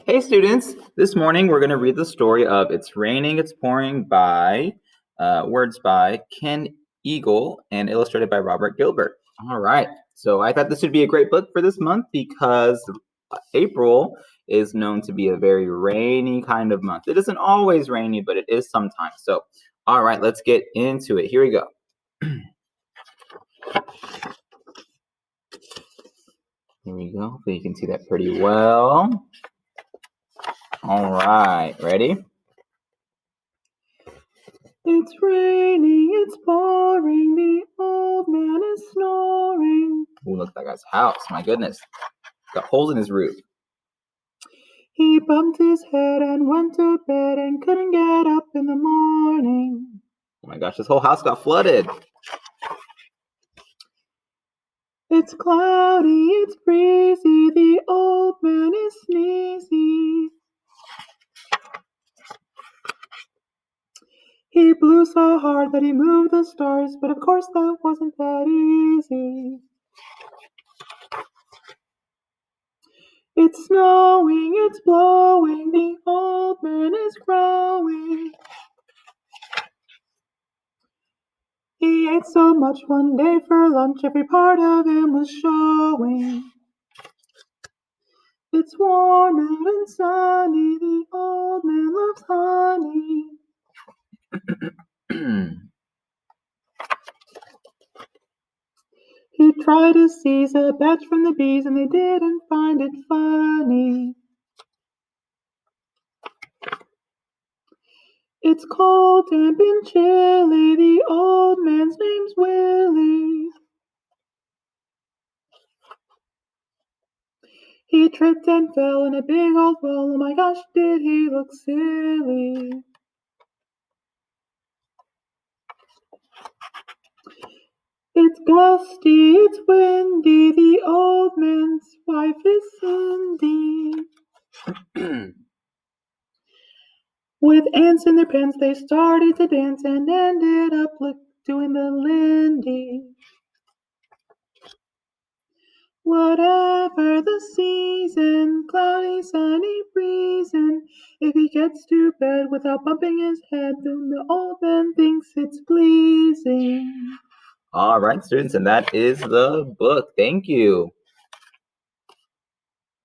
Hey students, this morning we're going to read the story of It's Raining, It's Pouring by words by Ken Eagle and illustrated by Robert Gilbert. All right, so I thought this would be a great book for this month because April is known to be a very rainy kind of month. It isn't always rainy, but it is sometimes. So, all right, let's get into it. Here we go. Here we go. Hopefully you can see that pretty well. All right, ready? It's raining, it's pouring, the old man is snoring. Ooh, look at that guy's house, my goodness. Got holes in his roof. He bumped his head and went to bed and couldn't get up in the morning. Oh my gosh, this whole house got flooded. It's cloudy, it's breezy, the old man is sneezy. He blew so hard that he moved the stars, but of course that wasn't that easy. It's snowing, it's blowing, the old man is growing. He ate so much one day for lunch, every part of him was showing. It's warm out and sunny, the old man loves honey. He tried to seize a batch from the bees and they didn't find it funny. It's cold, damp, and chilly, the old man's name's Willie. He tripped and fell in a big old well, oh my gosh, did he look silly. It's gusty, it's windy, the old man's wife is Cindy. With ants in their pants, they started to dance and ended up doing the Lindy. Whatever the season, cloudy, sunny, breezing, if he gets to bed without bumping his head, then the old man thinks it's pleasing. All right, students, and that is the book. Thank you.